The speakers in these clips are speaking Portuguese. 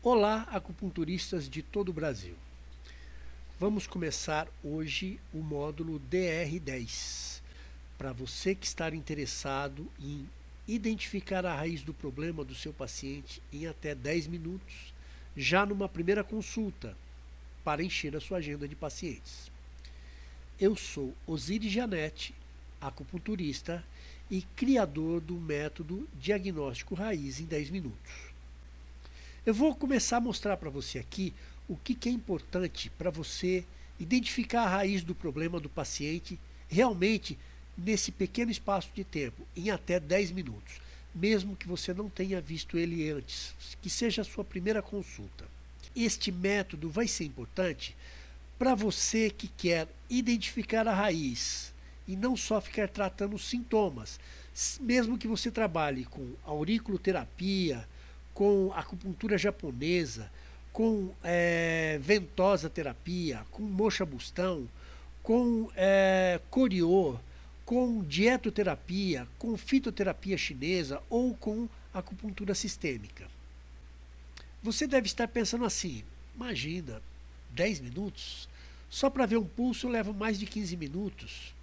Olá, acupunturistas de todo o Brasil. Vamos começar hoje o módulo DR10. Para você que está interessado em identificar a raiz do problema do seu paciente em até 10 minutos, já numa primeira consulta, para encher a sua agenda de pacientes. Eu sou Osiris Janete, acupunturista e criador do método Diagnóstico Raiz em 10 minutos. Eu vou começar a mostrar para você aqui o que é importante para você identificar a raiz do problema do paciente realmente nesse pequeno espaço de tempo, em até 10 minutos, mesmo que você não tenha visto ele antes, que seja a sua primeira consulta. Este método vai ser importante para você que quer identificar a raiz e não só ficar tratando os sintomas, mesmo que você trabalhe com auriculoterapia, com acupuntura japonesa, com ventosa terapia, com moxa bustão, com coriô, com dietoterapia, com fitoterapia chinesa ou com acupuntura sistêmica. Você deve estar pensando assim, imagina, 10 minutos? Só para ver um pulso leva mais de 15 minutos.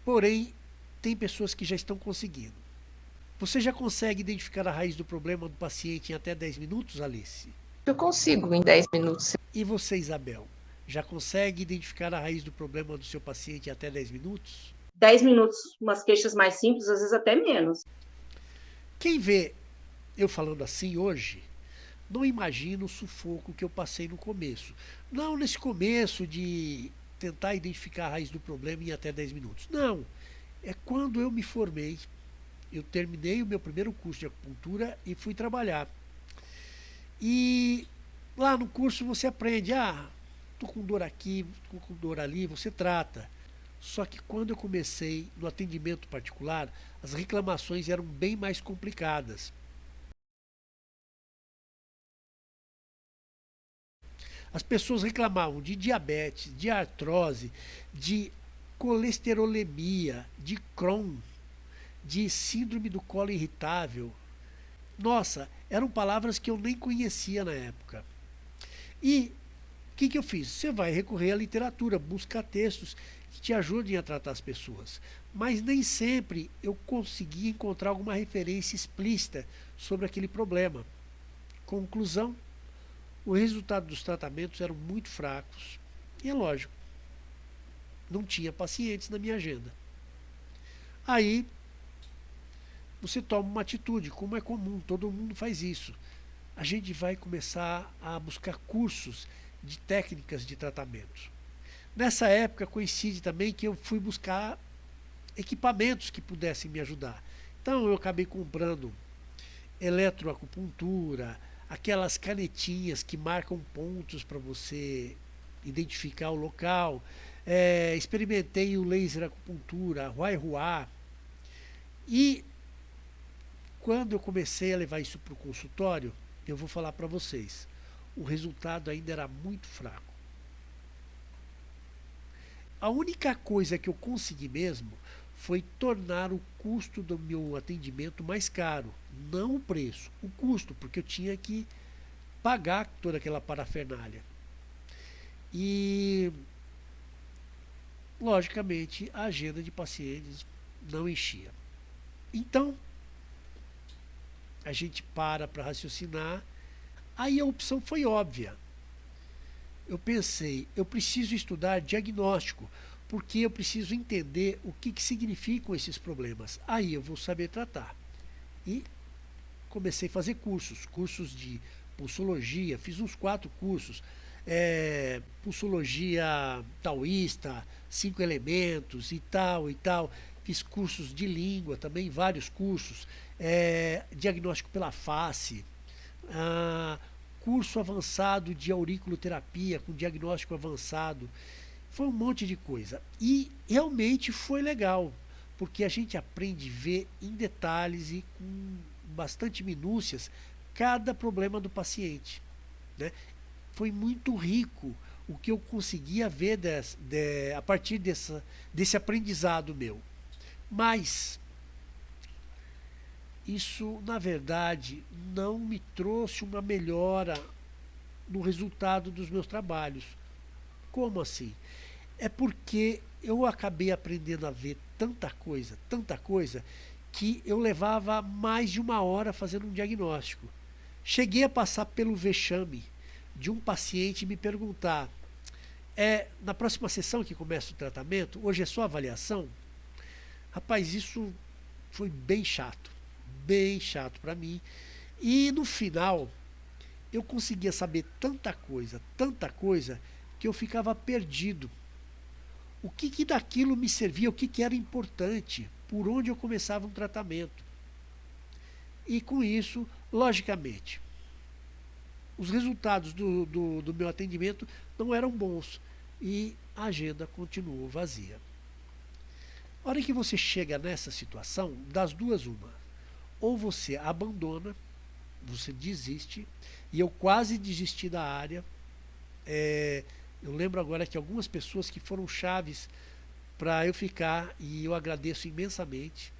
Porém, tem pessoas que já estão conseguindo. Você já consegue identificar a raiz do problema do paciente em até 10 minutos, Alice? Eu consigo em 10 minutos. E você, Isabel? Já consegue identificar a raiz do problema do seu paciente em até 10 minutos? 10 minutos, umas queixas mais simples, às vezes até menos. Quem vê eu falando assim hoje, não imagina o sufoco que eu passei no começo. Não nesse começo de tentar identificar a raiz do problema em até 10 minutos. Não. É quando eu me formei, eu terminei o meu primeiro curso de acupuntura e fui trabalhar. E lá no curso você aprende, tô com dor aqui, tô com dor ali, você trata. Só que quando eu comecei no atendimento particular, as reclamações eram bem mais complicadas. As pessoas reclamavam de diabetes, de artrose, de colesterolemia, de Crohn, de síndrome do colo irritável. Nossa, eram palavras que eu nem conhecia na época. E o que eu fiz? Você vai recorrer à literatura, buscar textos que te ajudem a tratar as pessoas. Mas nem sempre eu consegui encontrar alguma referência explícita sobre aquele problema. Conclusão, o resultado dos tratamentos eram muito fracos. E é lógico, não tinha pacientes na minha agenda. Aí você toma uma atitude, como é comum, todo mundo faz isso. A gente vai começar a buscar cursos de técnicas de tratamento. Nessa época coincide também que eu fui buscar equipamentos que pudessem me ajudar. Então eu acabei comprando eletroacupuntura, aquelas canetinhas que marcam pontos para você identificar o local. Experimentei o laser acupuntura, a Huaihua. E quando eu comecei a levar isso para o consultório, eu vou falar para vocês, o resultado ainda era muito fraco. A única coisa que eu consegui mesmo foi tornar o custo do meu atendimento mais caro, não o preço, o custo, porque eu tinha que pagar toda aquela parafernália. E, logicamente, a agenda de pacientes não enchia. Então, a gente para raciocinar, aí a opção foi óbvia. Eu pensei, eu preciso estudar diagnóstico, porque eu preciso entender o que significam esses problemas. Aí eu vou saber tratar. E comecei a fazer cursos de pulsologia, fiz uns 4 cursos, pulsologia taoísta, 5 elementos e tal e tal. Fiz cursos de língua também, vários cursos, diagnóstico pela face, curso avançado de auriculoterapia com diagnóstico avançado. Foi um monte de coisa. E realmente foi legal, porque a gente aprende a ver em detalhes e com bastante minúcias cada problema do paciente, né? Foi muito rico o que eu conseguia ver a partir desse aprendizado meu. Mas isso, na verdade, não me trouxe uma melhora no resultado dos meus trabalhos. Como assim? É porque eu acabei aprendendo a ver tanta coisa, que eu levava mais de uma hora fazendo um diagnóstico. Cheguei a passar pelo vexame de um paciente me perguntar: na próxima sessão que começa o tratamento, hoje é só avaliação? Rapaz, isso foi bem chato para mim. E no final, eu conseguia saber tanta coisa, que eu ficava perdido. O que daquilo me servia, o que era importante, por onde eu começava um tratamento. E com isso, logicamente, os resultados do meu atendimento não eram bons e a agenda continuou vazia. A hora que você chega nessa situação, das duas uma, ou você abandona, você desiste, e eu quase desisti da área. Eu lembro agora que algumas pessoas que foram chaves para eu ficar, e eu agradeço imensamente.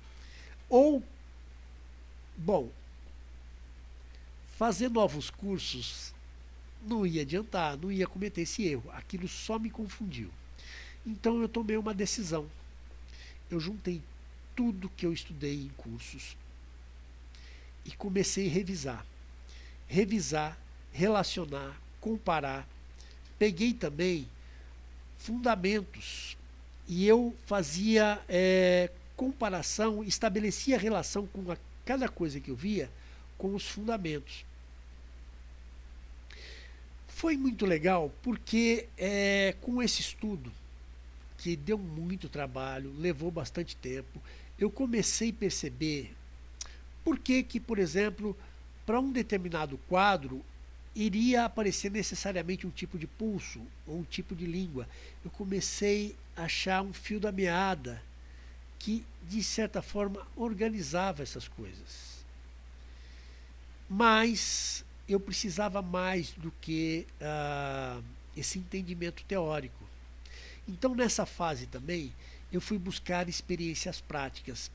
Ou, bom, fazer novos cursos não ia adiantar, não ia cometer esse erro, aquilo só me confundiu. Então eu tomei uma decisão. Eu juntei tudo que eu estudei em cursos e comecei a revisar, relacionar, comparar. Peguei também fundamentos e eu fazia comparação, estabelecia relação com cada coisa que eu via com os fundamentos. Foi muito legal porque com esse estudo, que deu muito trabalho, levou bastante tempo, eu comecei a perceber por que, por exemplo, para um determinado quadro iria aparecer necessariamente um tipo de pulso ou um tipo de língua. Eu comecei a achar um fio da meada que, de certa forma, organizava essas coisas. Mas eu precisava mais do que esse entendimento teórico. Então, nessa fase também, eu fui buscar experiências práticas.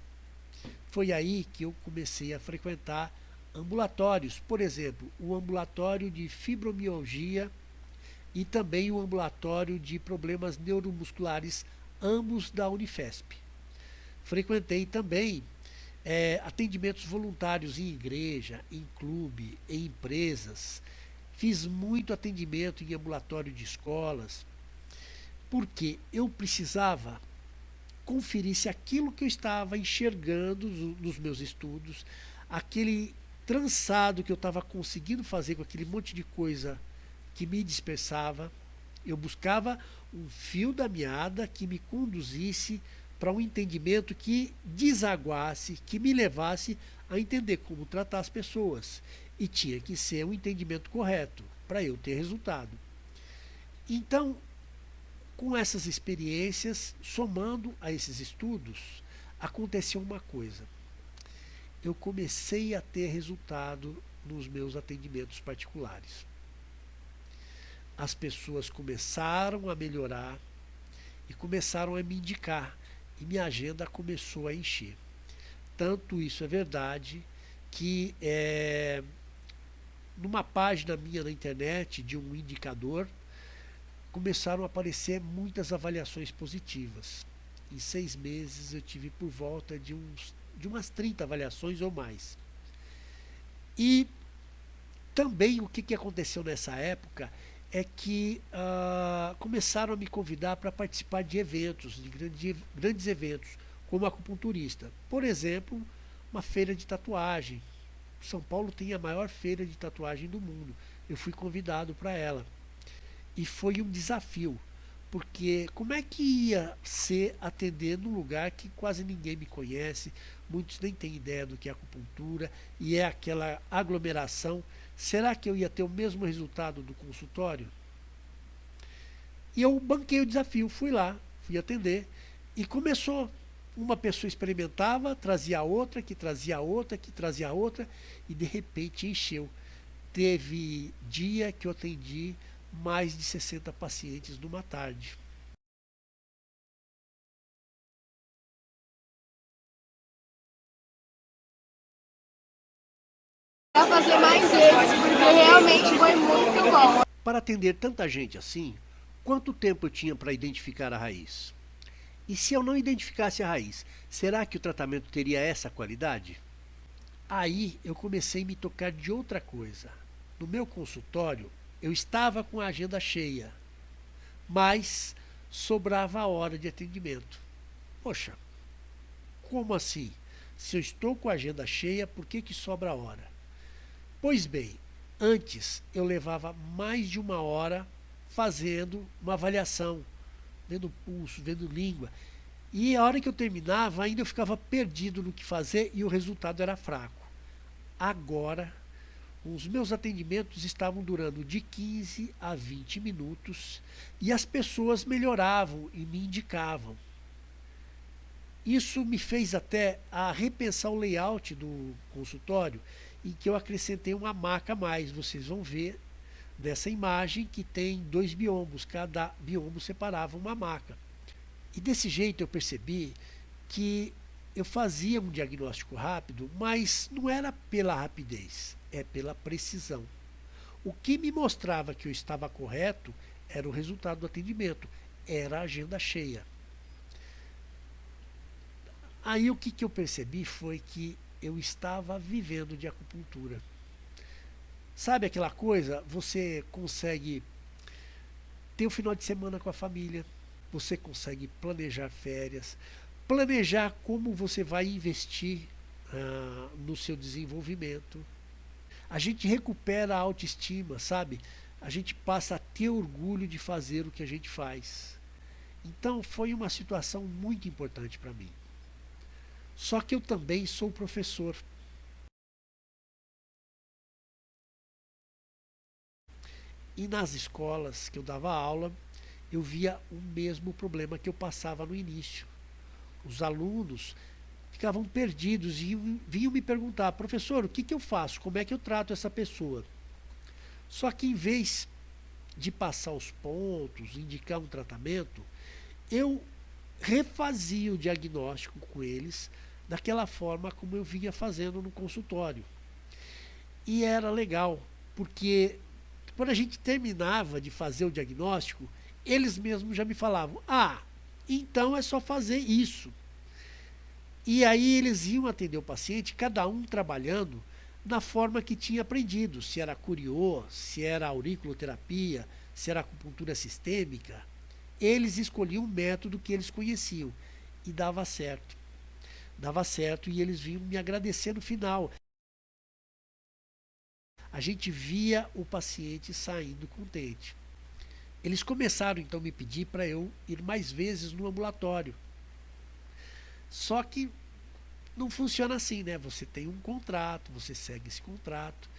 Foi aí que eu comecei a frequentar ambulatórios, por exemplo, o ambulatório de fibromialgia e também o ambulatório de problemas neuromusculares, ambos da Unifesp. Frequentei também atendimentos voluntários em igreja, em clube, em empresas. Fiz muito atendimento em ambulatório de escolas, porque eu precisava conferir se aquilo que eu estava enxergando nos meus estudos, aquele trançado que eu estava conseguindo fazer com aquele monte de coisa que me dispersava, eu buscava um fio da meada que me conduzisse para um entendimento que desaguasse, que me levasse a entender como tratar as pessoas. E tinha que ser um entendimento correto para eu ter resultado. Então, com essas experiências, somando a esses estudos, aconteceu uma coisa. Eu comecei a ter resultado nos meus atendimentos particulares. As pessoas começaram a melhorar e começaram a me indicar, e minha agenda começou a encher. Tanto isso é verdade que numa página minha na internet de um indicador, começaram a aparecer muitas avaliações positivas. Em 6 meses eu tive por volta de umas 30 avaliações ou mais. E também o que aconteceu nessa época é que começaram a me convidar para participar de eventos, de grandes eventos, como acupunturista. Por exemplo, uma feira de tatuagem. São Paulo tem a maior feira de tatuagem do mundo. Eu fui convidado para ela. E foi um desafio, porque como é que ia ser atender num lugar que quase ninguém me conhece, muitos nem têm ideia do que é acupuntura, e é aquela aglomeração. Será que eu ia ter o mesmo resultado do consultório? E eu banquei o desafio, fui lá, fui atender, e começou. Uma pessoa experimentava, trazia outra, que trazia outra, que trazia outra, e de repente encheu. Teve dia que eu atendi mais de 60 pacientes numa tarde. fazer mais vezes, porque realmente foi muito bom. Para atender tanta gente assim, quanto tempo eu tinha para identificar a raiz? E se eu não identificasse a raiz, será que o tratamento teria essa qualidade? Aí eu comecei a me tocar de outra coisa. No meu consultório, eu estava com a agenda cheia, mas sobrava a hora de atendimento. Poxa, como assim? Se eu estou com a agenda cheia, por que sobra hora? Pois bem, antes eu levava mais de uma hora fazendo uma avaliação, vendo pulso, vendo língua. E a hora que eu terminava, ainda eu ficava perdido no que fazer e o resultado era fraco. Agora, os meus atendimentos estavam durando de 15 a 20 minutos e as pessoas melhoravam e me indicavam. Isso me fez até a repensar o layout do consultório, em que eu acrescentei uma maca a mais. Vocês vão ver nessa imagem que tem 2 biombos, cada biombo separava uma maca. E desse jeito eu percebi que eu fazia um diagnóstico rápido, mas não era pela rapidez, é pela precisão. O que me mostrava que eu estava correto era o resultado do atendimento, era a agenda cheia. Aí o que eu percebi foi que eu estava vivendo de acupuntura. Sabe aquela coisa? Você consegue ter o final de semana com a família, você consegue planejar férias, planejar como você vai investir no seu desenvolvimento. A gente recupera a autoestima, sabe? A gente passa a ter orgulho de fazer o que a gente faz. Então foi uma situação muito importante para mim. Só que eu também sou professor. E nas escolas que eu dava aula, eu via o mesmo problema que eu passava no início. Os alunos ficavam perdidos e vinham me perguntar: professor, o que eu faço? Como é que eu trato essa pessoa? Só que em vez de passar os pontos, indicar um tratamento, eu refazia o diagnóstico com eles daquela forma como eu vinha fazendo no consultório. E era legal, porque quando a gente terminava de fazer o diagnóstico, eles mesmos já me falavam: ah, então é só fazer isso. E aí eles iam atender o paciente, cada um trabalhando na forma que tinha aprendido, se era curiô, se era auriculoterapia, se era acupuntura sistêmica. Eles escolhiam o método que eles conheciam e dava certo. Dava certo e eles vinham me agradecer no final. A gente via o paciente saindo contente. Eles começaram então a me pedir para eu ir mais vezes no ambulatório. Só que não funciona assim, né? Você tem um contrato, você segue esse contrato.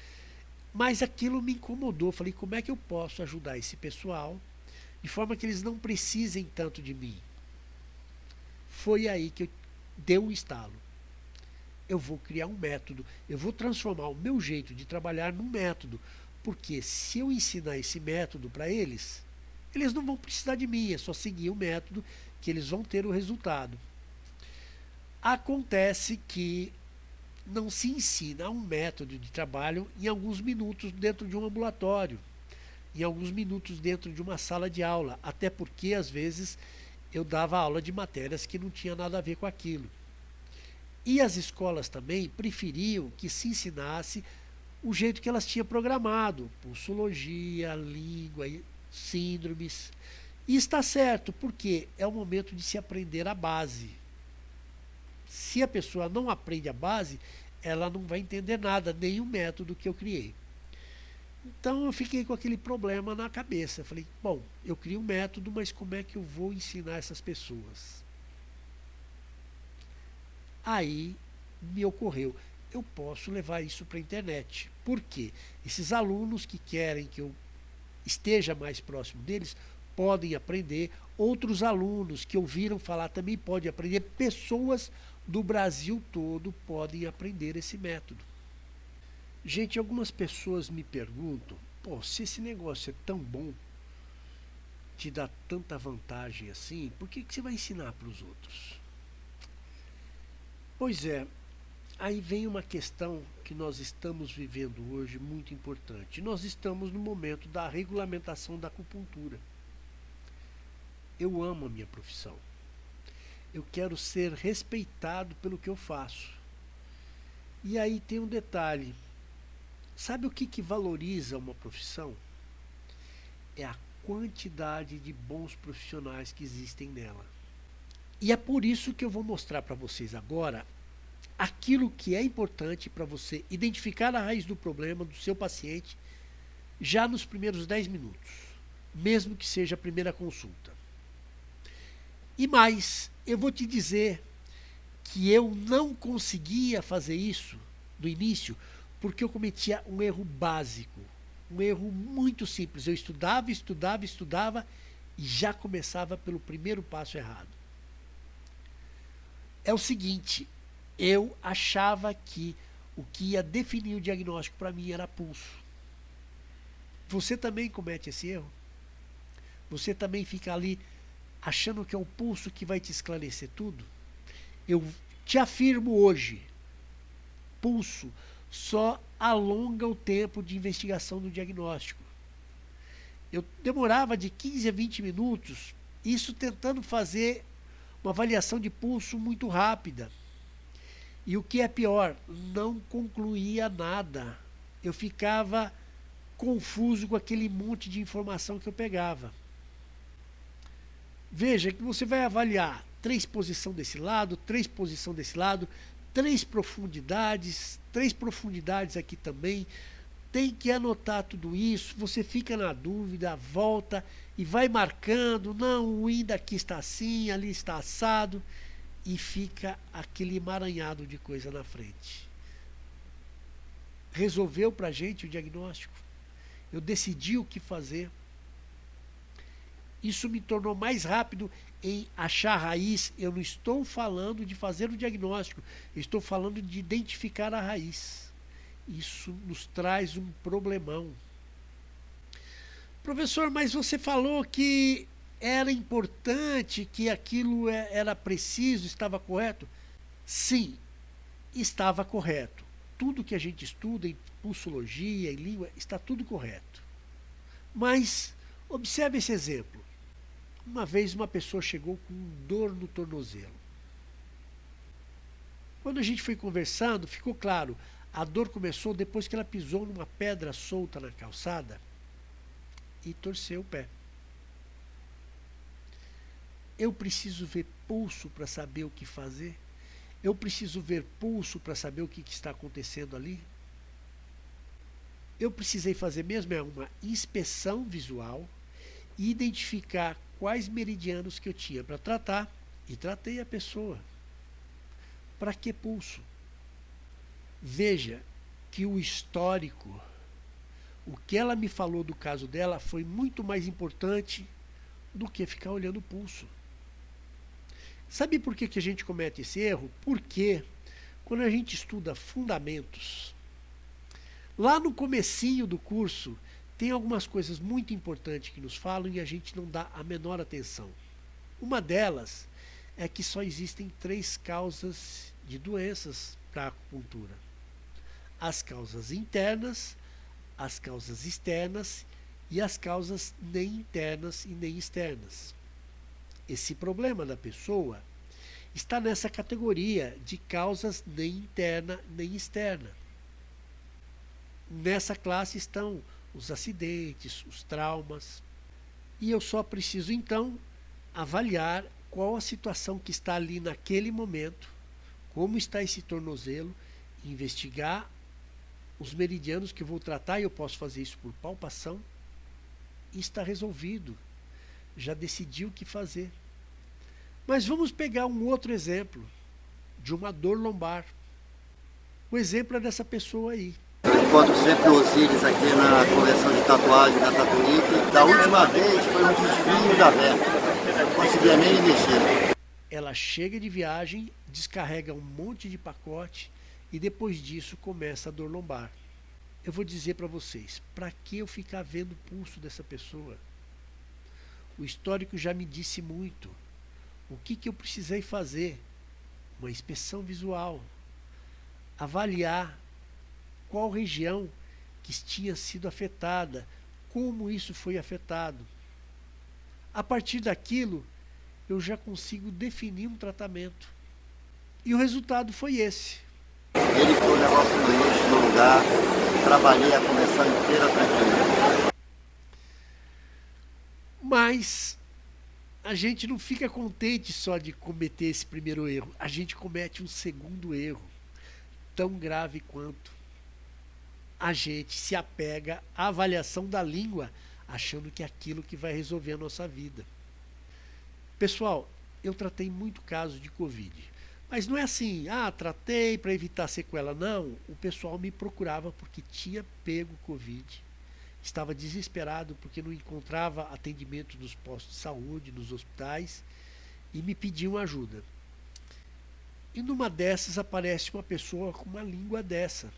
Mas aquilo me incomodou. Falei: como é que eu posso ajudar esse pessoal de forma que eles não precisem tanto de mim? Foi aí que eu dei um estalo. Eu vou criar um método, eu vou transformar o meu jeito de trabalhar num método, porque se eu ensinar esse método para eles, eles não vão precisar de mim, é só seguir o método que eles vão ter o resultado. Acontece que não se ensina um método de trabalho em alguns minutos dentro de um ambulatório, em alguns minutos dentro de uma sala de aula, até porque às vezes eu dava aula de matérias que não tinha nada a ver com aquilo. E as escolas também preferiam que se ensinasse o jeito que elas tinham programado, pulsologia, língua, síndromes. E está certo, porque é o momento de se aprender a base. Se a pessoa não aprende a base, ela não vai entender nada, nem o método que eu criei. Então eu fiquei com aquele problema na cabeça. Falei: bom, eu crio um método, mas como é que eu vou ensinar essas pessoas? Aí me ocorreu: eu posso levar isso para a internet. Por quê? Esses alunos que querem que eu esteja mais próximo deles podem aprender, outros alunos que ouviram falar também podem aprender, pessoas do Brasil todo podem aprender esse método. Gente, algumas pessoas me perguntam: pô, se esse negócio é tão bom, te dá tanta vantagem assim, por que você vai ensinar para os outros? Pois é, Aí vem uma questão que nós estamos vivendo hoje muito importante. Nós estamos no momento da regulamentação da acupuntura. Eu amo a minha profissão. Eu quero ser respeitado pelo que eu faço. E aí tem um detalhe. Sabe o que valoriza uma profissão? É a quantidade de bons profissionais que existem nela. E é por isso que eu vou mostrar para vocês agora aquilo que é importante para você identificar a raiz do problema do seu paciente já nos primeiros 10 minutos, mesmo que seja a primeira consulta. E mais, eu vou te dizer que eu não conseguia fazer isso no início porque eu cometia um erro básico, um erro muito simples. Eu estudava e já começava pelo primeiro passo errado. É o seguinte, eu achava que o que ia definir o diagnóstico para mim era pulso. Você também comete esse erro? Você também fica ali achando que é o pulso que vai te esclarecer tudo? Eu te afirmo hoje, pulso só alonga o tempo de investigação do diagnóstico. Eu demorava de 15 a 20 minutos, isso tentando fazer uma avaliação de pulso muito rápida. E o que é pior, não concluía nada. Eu ficava confuso com aquele monte de informação que eu pegava. Veja que você vai avaliar 3 posições desse lado, 3 posições desse lado, 3 profundidades aqui também. Tem que anotar tudo isso, você fica na dúvida, volta e vai marcando, não, o INDA aqui está assim, ali está assado, e fica aquele emaranhado de coisa na frente. Resolveu para a gente o diagnóstico? Eu decidi o que fazer. Isso me tornou mais rápido em achar a raiz. Eu não estou falando de fazer o diagnóstico, eu estou falando de identificar a raiz. Isso nos traz um problemão. Professor, mas você falou que era importante, que aquilo era preciso, estava correto? Sim, estava correto. Tudo que a gente estuda em pulsologia, em língua, está tudo correto. Mas observe esse exemplo. Uma vez uma pessoa chegou com dor no tornozelo. Quando a gente foi conversando, ficou claro, a dor começou depois que ela pisou numa pedra solta na calçada e torceu o pé. Eu preciso ver pulso para saber o que fazer? Eu preciso ver pulso para saber o que está acontecendo ali? Eu precisei fazer mesmo uma inspeção visual e identificar quais meridianos que eu tinha para tratar e tratei a pessoa. Para que pulso? Veja que o histórico, o que ela me falou do caso dela foi muito mais importante do que ficar olhando o pulso. Sabe por que a gente comete esse erro? Porque quando a gente estuda fundamentos, lá no comecinho do curso, tem algumas coisas muito importantes que nos falam e a gente não dá a menor atenção. Uma delas é que só existem 3 causas de doenças para a acupuntura. As causas internas, as causas externas e as causas nem internas e nem externas. Esse problema da pessoa está nessa categoria de causas nem interna nem externa. Nessa classe estão os acidentes, os traumas. E eu só preciso então avaliar qual a situação que está ali naquele momento, como está esse tornozelo, investigar os meridianos que eu vou tratar, e eu posso fazer isso por palpação, e está resolvido. Já decidi o que fazer. Mas vamos pegar um outro exemplo de uma dor lombar. O exemplo é dessa pessoa aí. Encontro sempre o Osiris aqui na coleção de tatuagem da Tatuípe. Da última vez foi um desvio da reta. Não conseguia nem mexer. Ela chega de viagem, descarrega um monte de pacote e depois disso começa a dor lombar. Eu vou dizer para vocês, para que eu ficar vendo o pulso dessa pessoa? O histórico já me disse muito. O que eu precisei fazer? Uma inspeção visual. avaliar qual região que tinha sido afetada, como isso foi afetado. A partir daquilo, eu já consigo definir um tratamento. E o resultado foi esse. Ele foi o negócio do eixo no lugar, trabalhei a convenção inteira tranquila. Mas a gente não fica contente só de cometer esse primeiro erro. A gente comete um segundo erro, tão grave quanto. A gente se apega à avaliação da língua, achando que é aquilo que vai resolver a nossa vida. Pessoal, eu tratei muito caso de Covid. Mas não é assim, tratei para evitar sequela. Não, o pessoal me procurava porque tinha pego Covid. Estava desesperado porque não encontrava atendimento nos postos de saúde, nos hospitais, e me pediam ajuda. E numa dessas aparece uma pessoa com uma língua dessa.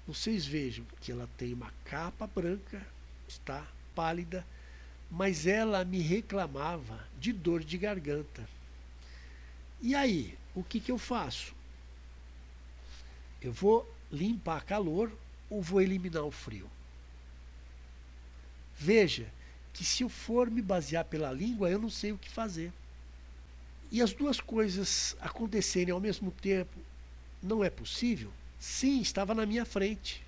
Vocês vejam que ela tem uma capa branca, está pálida, mas ela me reclamava de dor de garganta. E aí, o que eu faço? Eu vou limpar calor ou vou eliminar o frio? Veja que se eu for me basear pela língua, eu não sei o que fazer. E as duas coisas acontecerem ao mesmo tempo não é possível? Sim, estava na minha frente.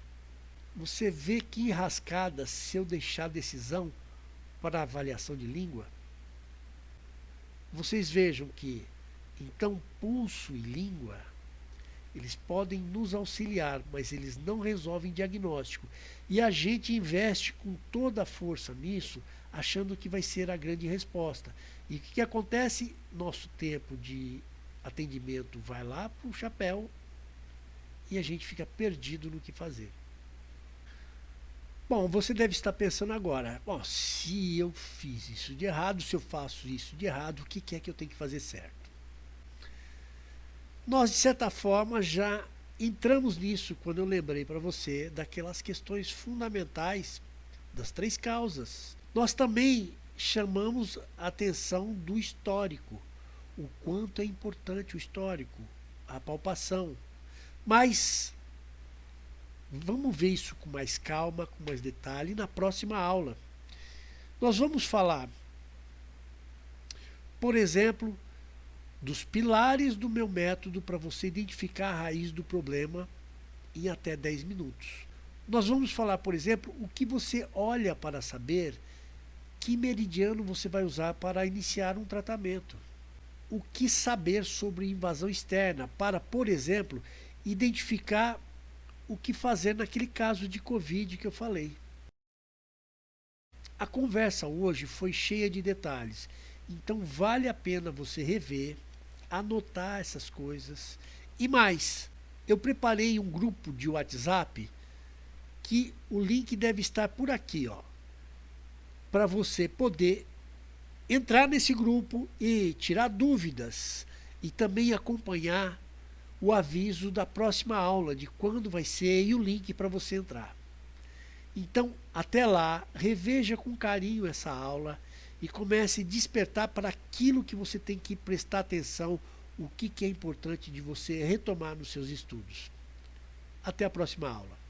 Você vê que enrascada se eu deixar a decisão para a avaliação de língua? Vocês vejam que, então, pulso e língua, eles podem nos auxiliar, mas eles não resolvem diagnóstico. E a gente investe com toda a força nisso, achando que vai ser a grande resposta. E o que acontece? Nosso tempo de atendimento vai lá para o chapéu e a gente fica perdido no que fazer. Bom, você deve estar pensando agora, se eu fiz isso de errado, se eu faço isso de errado, o que é que eu tenho que fazer certo? Nós, de certa forma, já entramos nisso quando eu lembrei para você daquelas questões fundamentais das 3 causas. Nós também chamamos a atenção do histórico, o quanto é importante o histórico, a palpação. Mas vamos ver isso com mais calma, com mais detalhe na próxima aula. Nós vamos falar, por exemplo, dos pilares do meu método para você identificar a raiz do problema em até 10 minutos. Nós vamos falar, por exemplo, o que você olha para saber que meridiano você vai usar para iniciar um tratamento. O que saber sobre invasão externa para, por exemplo, identificar o que fazer naquele caso de Covid que eu falei. A conversa hoje foi cheia de detalhes, então vale a pena você rever, anotar essas coisas. E mais, eu preparei um grupo de WhatsApp que o link deve estar por aqui, para você poder entrar nesse grupo e tirar dúvidas e também acompanhar o aviso da próxima aula, de quando vai ser e o link para você entrar. Então, até lá, reveja com carinho essa aula e comece a despertar para aquilo que você tem que prestar atenção, o que é importante de você retomar nos seus estudos. Até a próxima aula.